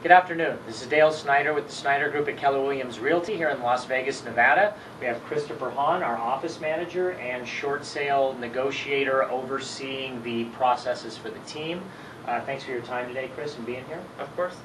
Good afternoon. This is Dale Snyder with the Snyder Group at Keller Williams Realty here in Las Vegas, Nevada. We have Christopher Hahn, our office manager and short sale negotiator overseeing the processes for the team. Thanks for your time today, Chris, and being here. Of course.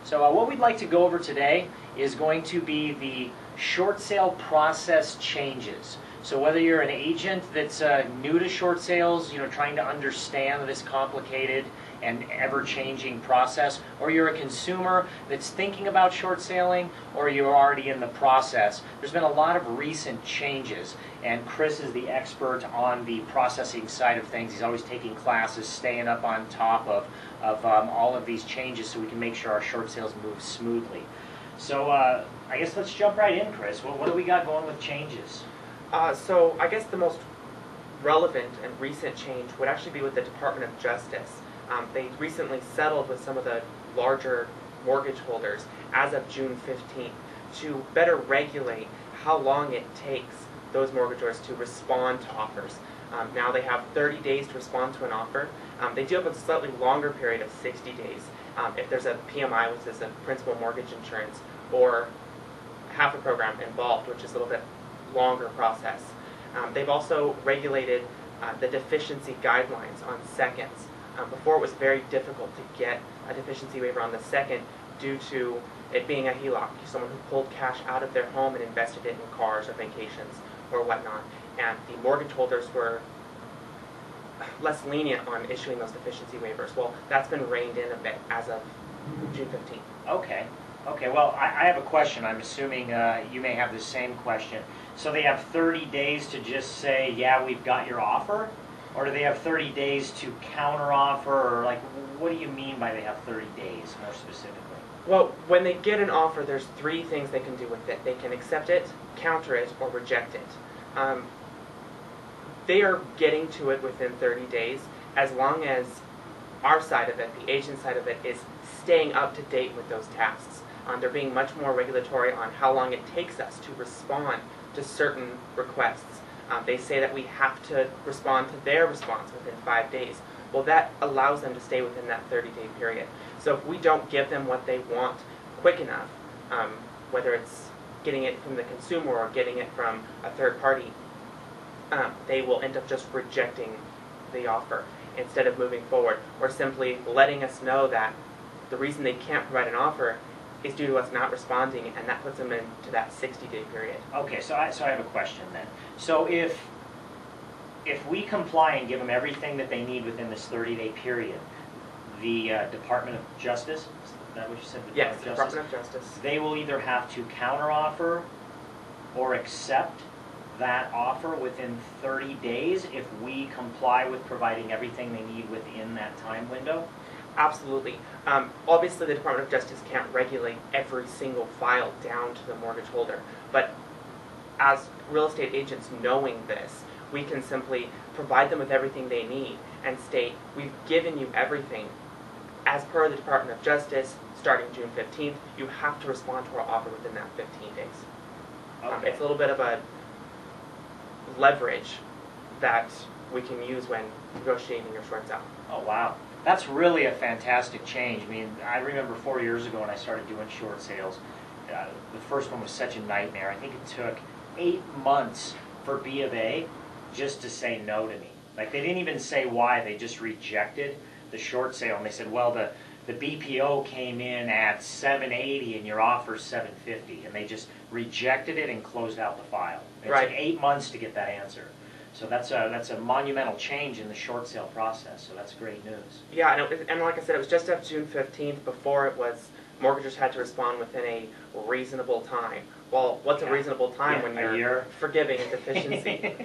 So what we'd like to go over today is going to be the short sale process changes. So whether you're an agent that's new to short sales, trying to understand this complicated and ever-changing process, or you're a consumer that's thinking about short selling, or you're already in the process, there's been a lot of recent changes, and Chris is the expert on the processing side of things. He's always taking classes, staying up on top of all of these changes so we can make sure our short sales move smoothly. So I guess let's jump right in, Chris. What do we got going with changes? So I guess the most relevant and recent change would actually be with the Department of Justice. They recently settled with some of the larger mortgage holders as of June 15th to better regulate how long it takes those mortgagors to respond to offers. Now they have 30 days to respond to an offer. They do have a slightly longer period of 60 days if there's a PMI, which is a principal mortgage insurance, or half a program involved, which is a little bit longer process. They've also regulated the deficiency guidelines on seconds. Before it was very difficult to get a deficiency waiver on the second due to it being a HELOC, someone who pulled cash out of their home and invested it in cars or vacations or whatnot. And the mortgage holders were less lenient on issuing those deficiency waivers. Well, that's been reined in a bit as of June 15th. Okay, well, I have a question. I'm assuming you may have the same question. So they have 30 days to just say, yeah, we've got your offer? Or do they have 30 days to counteroffer? Or like, what do you mean by they have 30 days, more specifically? Well, when they get an offer, there's three things they can do with it. They can accept it, counter it, or reject it. They are getting to it within 30 days as long as our side of it, the agent side of it, is staying up to date with those tasks. They're being much more regulatory on how long it takes us to respond to certain requests. They say that we have to respond to their response within 5 days. Well, that allows them to stay within that 30-day period. So if we don't give them what they want quick enough, whether it's getting it from the consumer or getting it from a third party, they will end up just rejecting the offer instead of moving forward, or simply letting us know that the reason they can't provide an offer is due to us not responding, and that puts them into that 60-day period. Okay, so I have a question then. So if we comply and give them everything that they need within this 30-day period, the Department of Justice, is that what you said? Yes, the Department of Justice. They will either have to counteroffer or accept that offer within 30 days if we comply with providing everything they need within that time window? Absolutely. Obviously, the Department of Justice can't regulate every single file down to the mortgage holder, but as real estate agents knowing this, we can simply provide them with everything they need and state, we've given you everything. As per the Department of Justice, starting June 15th, you have to respond to our offer within that 15 days. Okay. It's a little bit of a leverage that we can use when negotiating your short sale. Oh, wow. That's really a fantastic change. I mean, I remember 4 years ago when I started doing short sales, the first one was such a nightmare. I think it took 8 months for B of A just to say no to me. Like, they didn't even say why, they just rejected the short sale, and they said, well, the BPO came in at 780 and your offer's 750, and they just rejected it and closed out the file. It Right. took 8 months to get that answer. So that's a monumental change in the short sale process, so that's great news. Yeah, and like I said, it was just up June 15th. Before it was, mortgagors had to respond within a reasonable time. Well, what's a reasonable time when you're forgiving a deficiency?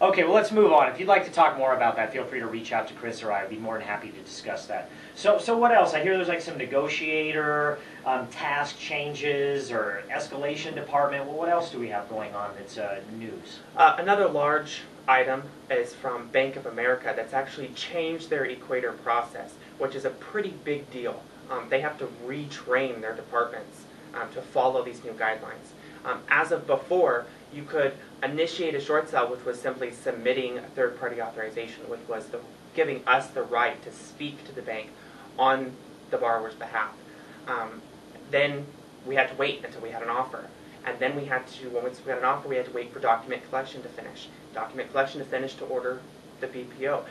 Okay, well, let's move on. If you'd like to talk more about that, feel free to reach out to Chris or I. I'd be more than happy to discuss that. So what else? I hear there's like some negotiator task changes or escalation department. Well, what else do we have going on that's news? Another large item is from Bank of America that's actually changed their equator process, which is a pretty big deal. They have to retrain their departments to follow these new guidelines. As of before, you could initiate a short sale, which was simply submitting a third-party authorization, which was giving us the right to speak to the bank on the borrower's behalf. Then we had to wait until we had an offer. And then once we had an offer, we had to wait for document collection to finish. Document collection to finish to order the BPO.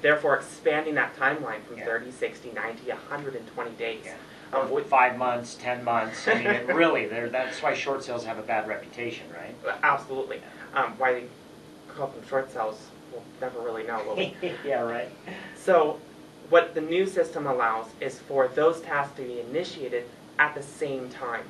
Therefore, expanding that timeline from 30, 60, 90, 120 days. Yeah. With 5 months, 10 months. I mean, really, that's why short sales have a bad reputation, right? Absolutely. Why they call them short sales, we'll never really know, will we? Yeah, right. So, what the new system allows is for those tasks to be initiated at the same time.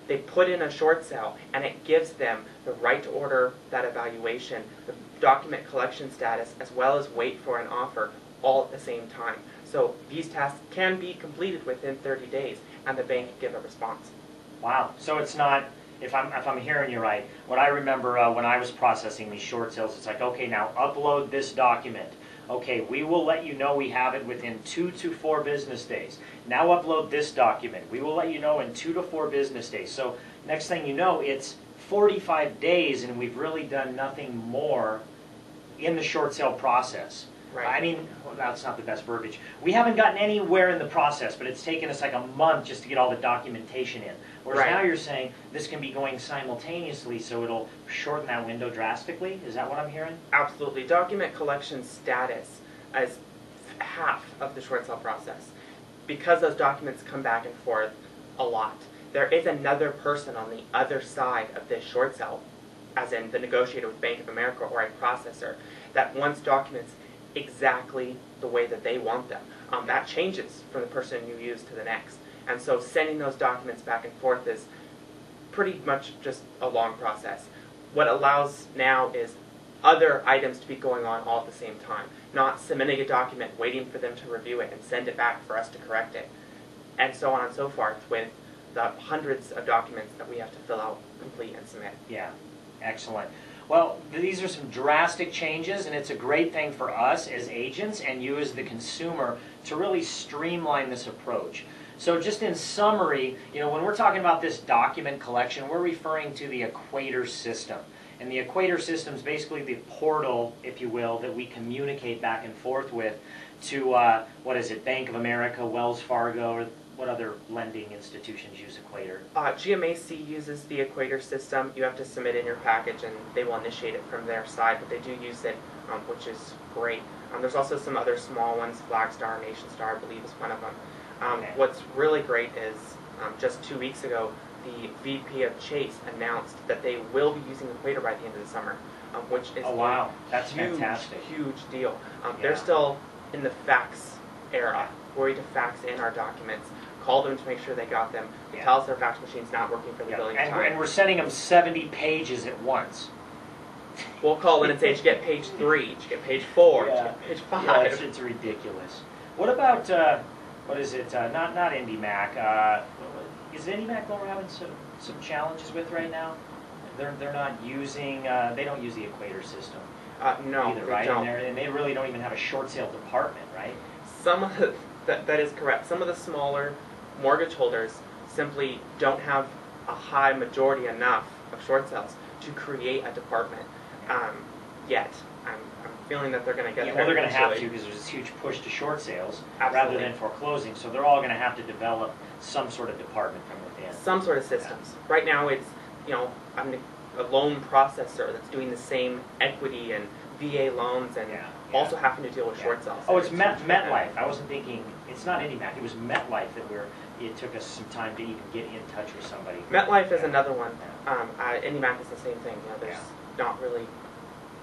They put in a short sale, and it gives them the right to order that evaluation, the document collection status, as well as wait for an offer, all at the same time. So these tasks can be completed within 30 days, and the bank can give a response. Wow. So it's not, if I'm hearing you right, what I remember when I was processing these short sales, it's like, okay, now upload this document. Okay, we will let you know we have it within 2 to 4 business days. Now upload this document. We will let you know in 2 to 4 business days. So next thing you know, it's 45 days, and we've really done nothing more in the short sale process. Right. I mean, well, that's not the best verbiage. We haven't gotten anywhere in the process, but it's taken us like a month just to get all the documentation in. Whereas now you're saying this can be going simultaneously, so it'll shorten that window drastically? Is that what I'm hearing? Absolutely. Document collection status is half of the short sale process. Because those documents come back and forth a lot, there is another person on the other side of this short sale, as in the negotiator with Bank of America or a processor, that wants documents exactly the way that they want them. That changes from the person you use to the next. And so sending those documents back and forth is pretty much just a long process. What allows now is other items to be going on all at the same time, not submitting a document, waiting for them to review it and send it back for us to correct it, and so on and so forth with the hundreds of documents that we have to fill out, complete, and submit. Yeah, excellent. Well, these are some drastic changes, and it's a great thing for us as agents and you as the consumer to really streamline this approach. So just in summary, when we're talking about this document collection, we're referring to the Equator system. And the Equator system is basically the portal, if you will, that we communicate back and forth with to, Bank of America, Wells Fargo, or what other lending institutions use Equator? GMAC uses the Equator system. You have to submit in your package and they will initiate it from their side, but they do use it, which is great. There's also some other small ones, Flagstar, NationStar, I believe is one of them. Okay. What's really great is just 2 weeks ago, the VP of Chase announced that they will be using Equator by the end of the summer, which is That's huge, fantastic. huge deal. They're still in the fax era, worried to fax in our documents, call them to make sure they got them, tell us their fax machine's not working for the billing time. And we're sending them 70 pages at once. We'll call in and say, did you get page 3, did you get page 4, did you get page 5? Yeah, it's ridiculous. What about, not IndyMac, is IndyMac what we're having some challenges with right now? They're not using, they don't use the Equator system no, either, they right? don't. And they really don't even have a short sale department, right? Some of the, that is correct. Some of the smaller mortgage holders simply don't have a high majority enough of short sales to create a department yet. I'm feeling that they're going to get there. Well, they're going to have to eventually. because there's this huge push to short sales Absolutely. rather than foreclosing. So they're all going to have to develop some sort of department from within. Some sort of systems. Right now it's, I'm a loan processor that's doing the same equity and VA loans and also having to deal with short sales. Oh, it's MetLife. I wasn't thinking, it's not IndyMac. It was MetLife it took us some time to even get in touch with somebody. MetLife is another one. IndyMac is the same thing. There's not really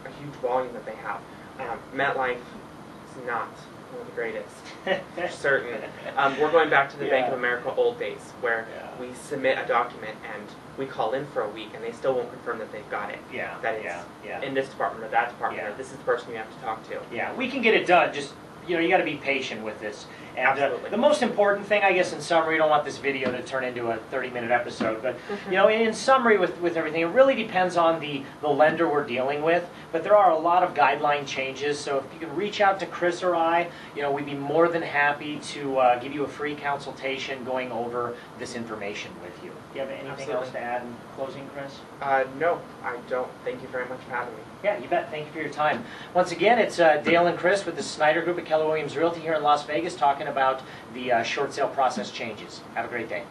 a huge volume that they have. MetLife is not one of the greatest, certain. We're going back to the Bank of America old days where we submit a document and we call in for a week and they still won't confirm that they've got it. That it's in this department or that department or this is the person you have to talk to. Yeah, we can get it done. Just, you got to be patient with this. And Absolutely. The most important thing, I guess, in summary, I don't want this video to turn into a 30-minute episode, but in summary with everything, it really depends on the lender we're dealing with. But there are a lot of guideline changes, so if you can reach out to Chris or I, we'd be more than happy to give you a free consultation going over this information with you. Do you have anything else to add in closing, Chris? No, I don't. Thank you very much for having me. Yeah, you bet. Thank you for your time. Once again, it's Dale and Chris with the Snyder Group at Keller Williams Realty here in Las Vegas talking about the short sale process changes. Have a great day.